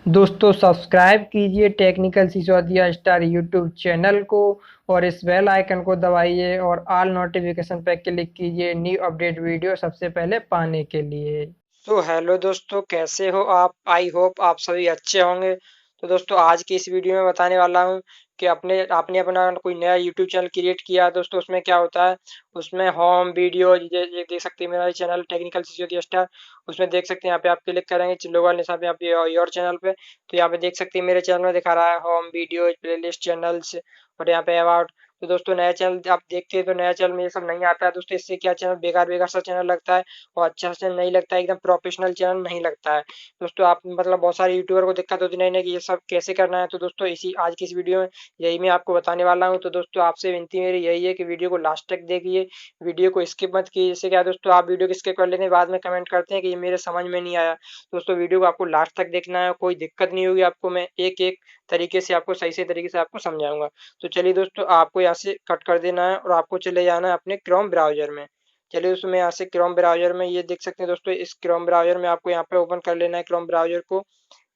दोस्तों सब्सक्राइब कीजिए technical Sisodia star YouTube channel को और इस बेल आइकन को दबाइए और ऑल नोटिफिकेशन पे क्लिक कीजिए न्यू अपडेट वीडियो सबसे पहले पाने के लिए। तो हेलो दोस्तों, कैसे हो आप? आई होप आप सभी अच्छे होंगे। तो दोस्तों, आज की इस वीडियो में बताने वाला हूं कि अपने आपने अपना कोई नया यूट्यूब चैनल क्रिएट किया है। दोस्तों, उसमें क्या होता है, उसमें होम वीडियो ये देख सकते हैं। मेरा चैनल टेक्निकल सिसोदिया स्टार, उसमें देख सकते हैं। यहाँ पे आप क्लिक करेंगे लोगो वाले निशान पे, यहाँ पे योर चैनल पे। तो यहाँ पे देख सकते हैं मेरे चैनल में दिखा रहा है होम वीडियो प्लेलिस्ट चैनल्स, और यहाँ पे अबाउट। तो दोस्तों, नया चैनल आप देखते हैं तो नया चैनल में ये सब नहीं आता है दोस्तों। इससे क्या चैनल बेकार बेकार सा चैनल लगता है और अच्छा चैनल नहीं लगता है, एकदम प्रोफेशनल चैनल नहीं लगता है। दोस्तों, आप मतलब बहुत सारे यूट्यूबर को दिक्कत होती नहीं है कि ये सब कैसे करना है। तो दोस्तों, इसी आज की इस वीडियो में यही मैं आपको बताने वाला हूँ। तो दोस्तों, आपसे विनती मेरी यही है कि वीडियो को लास्ट तक देखिए, वीडियो को स्किप मत कीजिए। इससे क्या है दोस्तों, आप वीडियो को स्किप कर लेते हैं, बाद में कमेंट करते हैं कि ये मेरे समझ में नहीं आया। दोस्तों, वीडियो को आपको लास्ट तक देखना है, कोई दिक्कत नहीं होगी आपको। मैं एक एक तरीके से आपको सही से तरीके से आपको समझाऊंगा। तो चलिए दोस्तों, आपको यहाँ से कट कर देना है और आपको चले जाना है अपने क्रोम ब्राउजर में। चलिए दोस्तों, मैं यहाँ से क्रोम ब्राउजर में ये देख सकते हैं दोस्तों, इस क्रोम ब्राउजर में आपको यहाँ पे ओपन कर लेना है क्रोम ब्राउजर को।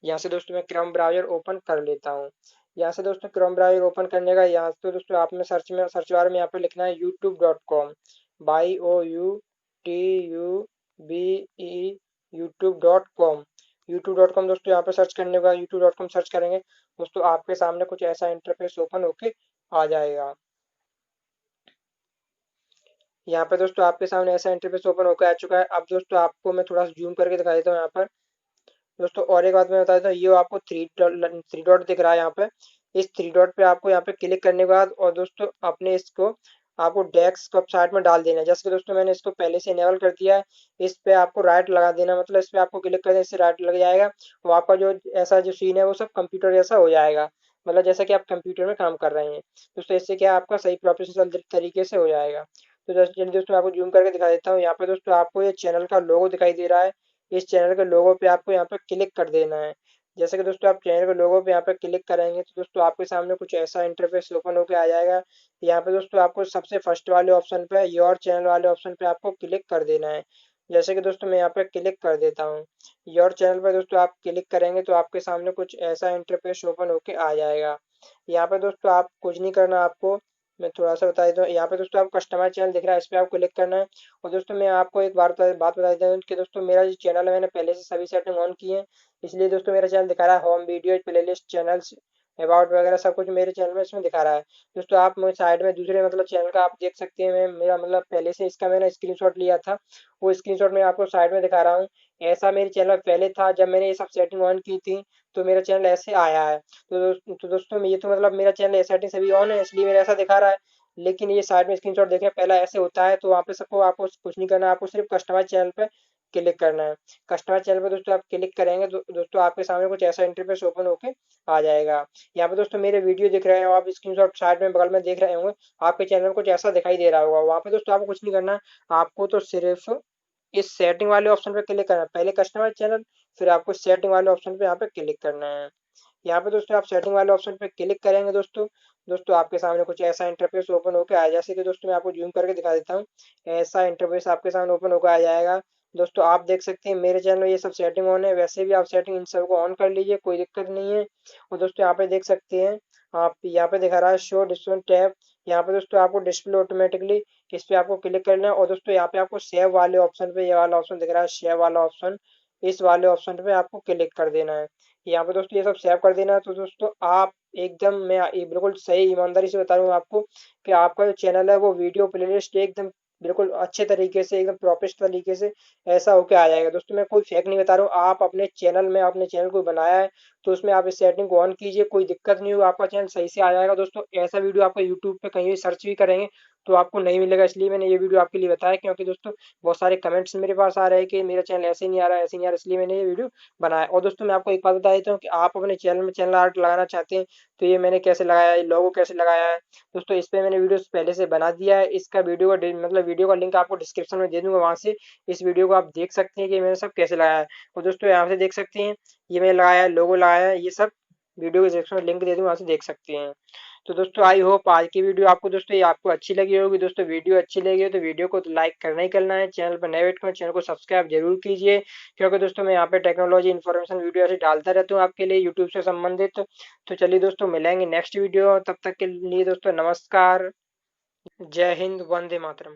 यहाँ से दोस्तों मैं क्रोम ब्राउजर ओपन कर लेता हूँ। यहाँ से दोस्तों क्रोम ब्राउजर ओपन करने का यहाँ से दोस्तों आप में सर्च बार में यहाँ पे लिखना है youtube.com, YOUTUBE, youtube.com। youtube.com दोस्तों यहाँ पे सर्च करने का youtube.com सर्च करेंगे दोस्तों, आपके सामने कुछ ऐसा इंटरफेस ओपन होके आ जाएगा। यहाँ पे दोस्तों आपके सामने ऐसा इंटरफेस ओपन होकर आ चुका है। अब दोस्तों आपको मैं थोड़ा सा जूम करके दिखा देता हूँ यहाँ पर। दोस्तों, और एक बात मैं बता देता हूँ, ये आपको थ्री डॉट दिख रहा है यहाँ पे। इस थ्री डॉट पे आपको यहाँ पे क्लिक करने के बाद और दोस्तों अपने इसको आपको डेस्कटॉप साइड में डाल देना है। जैसे कि दोस्तों मैंने इसको पहले से इनेबल कर दिया है। इस पे आपको राइट लगा देना, मतलब इस पे आपको क्लिक कर देना, इससे राइट लग जाएगा। वो आपका जो ऐसा जो सीन है वो सब कंप्यूटर जैसा हो जाएगा, मतलब जैसा कि आप कंप्यूटर में काम कर रहे हैं दोस्तों। इससे क्या आपका सही प्रोफेशनल तरीके से हो जाएगा। तो चलिए दोस्तों, मैं आपको जूम करके दिखा देता हूँ। यहाँ पे दोस्तों आपको ये चैनल का लोगो दिखाई दे रहा है। इस चैनल के लोगो पे आपको यहाँ पे क्लिक कर देना है। जैसे कि दोस्तों आप चैनल के लोगो पे यहाँ पे क्लिक करेंगे तो दोस्तों आपके सामने कुछ ऐसा इंटरफेस ओपन होकर आ जाएगा। यहाँ पे दोस्तों आपको सबसे फर्स्ट वाले ऑप्शन पे योर चैनल वाले ऑप्शन पे आपको क्लिक कर देना है। जैसे कि दोस्तों मैं यहाँ पे क्लिक कर देता हूँ। योर चैनल पर दोस्तों आप क्लिक करेंगे तो आपके सामने कुछ ऐसा इंटरफेस ओपन होके आ जाएगा। यहाँ पे दोस्तों आप कुछ नहीं करना आपको, मैं थोड़ा सा बता देता हूँ। यहाँ पे दोस्तों आप कस्टमाइज चैनल दिख रहा है, इस पे आपको क्लिक करना है। और दोस्तों मैं आपको एक बात बता देता हूँ कि दोस्तों मेरा जो चैनल है मैंने पहले से सभी सेटिंग ऑन की है, इसलिए दोस्तों मेरा चैनल दिखा रहा है home video playlist channels about वगैरह सब कुछ मेरे चैनल में इसमें दिखा रहा है। दोस्तों आप मेरे साइड में दूसरे मतलब चैनल का आप देख सकते हैं, मैं मेरा मतलब पहले से इसका मैंने स्क्रीनशॉट लिया था, वो स्क्रीनशॉट मैं आपको साइड में दिखा रहा हूँ। ऐसा मेरे चैनल पहले था जब मैंने ये सब सेटिंग ऑन की थी, तो मेरा चैनल ऐसे आया है। तो दोस्तों ये तो मतलब मेरा चैनल सेटिंग सभी ऑन है, इसलिए मेरा ऐसा दिखा रहा है। लेकिन ये साइड में स्क्रीनशॉट देखें पहला ऐसे होता है, तो वहाँ पे सबको आपको कुछ नहीं करना है, आपको सिर्फ कस्टमाइज चैनल पे क्लिक करना है। कस्टमाइज चैनल पे दोस्तों आप क्लिक करेंगे तो दोस्तों आपके सामने कुछ ऐसा इंटरफेस ओपन होके आ जाएगा। यहाँ पे दोस्तों मेरे वीडियो दिख रहे हैं, आप स्क्रीनशॉट साइड में बगल में देख रहे होंगे, आपके चैनल में कुछ ऐसा दिखाई दे रहा होगा। वहाँ पे दोस्तों आपको कुछ नहीं करना है, आपको तो सिर्फ इस सेटिंग वाले ऑप्शन पे क्लिक करना है। पहले कस्टमाइज चैनल, फिर आपको सेटिंग वाले ऑप्शन पे यहाँ पे क्लिक करना है। यहाँ पे दोस्तों आप सेटिंग वाले ऑप्शन पे क्लिक करेंगे दोस्तों आपके सामने कुछ ऐसा इंटरफेस ओपन होकर आ, जैसे कि दोस्तों मैं आपको जूम करके दिखा देता हूँ। ऐसा इंटरफेस आपके सामने ओपन होकर आ जाएगा। दोस्तों आप देख सकते हैं मेरे चैनल में ये सब सेटिंग ऑन है, वैसे भी आप सेटिंग इन सब को ऑन कर लीजिए, कोई दिक्कत नहीं है। और दोस्तों यहाँ पे देख सकते हैं, आप यहाँ पे दिखा रहा है शो डिस्प्ले टैब। यहाँ पे दोस्तों आपको डिस्प्ले ऑटोमेटिकली, इस पे आपको क्लिक करना है। और दोस्तों यहाँ पे आपको सेव वाले ऑप्शन पे, ये वाला ऑप्शन दिख रहा है सेव वाला ऑप्शन, इस वाले ऑप्शन पे आपको क्लिक कर देना है। यहाँ पे दोस्तों ये सब सेव कर देना है। तो दोस्तों आप एकदम, मैं ये बिल्कुल सही ईमानदारी से बता रहा हूँ आपको कि आपका जो चैनल है वो वीडियो प्लेलिस्ट एकदम बिल्कुल अच्छे तरीके से, एकदम प्रोफेशनल तरीके से ऐसा होके आ जाएगा। दोस्तों मैं कोई फेक नहीं बता रहा हूँ, आप अपने चैनल में, अपने चैनल को बनाया है तो उसमें आप इस सेटिंग को ऑन कीजिए, कोई दिक्कत नहीं होगा, आपका चैनल सही से आ जाएगा। दोस्तों ऐसा वीडियो आपको यूट्यूब पे कहीं भी सर्च भी करेंगे तो आपको नहीं मिलेगा, इसलिए मैंने ये वीडियो आपके लिए बताया। क्योंकि दोस्तों बहुत सारे कमेंट्स मेरे पास आ रहे हैं कि मेरा चैनल ऐसे नहीं आ रहा है, ऐसे नहीं आ रहा है, इसलिए मैंने ये वीडियो बनाया। और दोस्तों मैं आपको एक बात बता देता हूँ कि आप अपने चैनल में चैनल आर्ट लगाना चाहते हैं तो ये मैंने कैसे लगाया है, लोगो कैसे लगाया है दोस्तों, इस पे मैंने वीडियो पहले से बना दिया है। इसका वीडियो का मतलब वीडियो का लिंक आपको डिस्क्रिप्शन में दे दूंगा, वहां से इस वीडियो को आप देख सकते हैं कि मैंने सब कैसे लगाया है। और दोस्तों यहाँ से देख सकते हैं ये मैंने लगाया है, लोगो लगाया है, ये सब वीडियो के डिस्क्रिप्शन में लिंक दे दूँ, वहाँ से देख सकती हैं। तो दोस्तों आई होप आज की वीडियो आपको दोस्तों ये आपको अच्छी लगी होगी। दोस्तों वीडियो अच्छी लगी हो तो वीडियो को लाइक करना ही करना है। चैनल पर नए हो तो चैनल को सब्सक्राइब जरूर कीजिए, क्योंकि दोस्तों मैं यहाँ पे टेक्नोलॉजी इन्फॉर्मेशन वीडियो ऐसे डालता रहता हूँ आपके लिए यूट्यूब से संबंधित। तो चलिए दोस्तों मिलेंगे नेक्स्ट वीडियो, तब तक के लिए दोस्तों नमस्कार, जय हिंद, वंदे मातरम।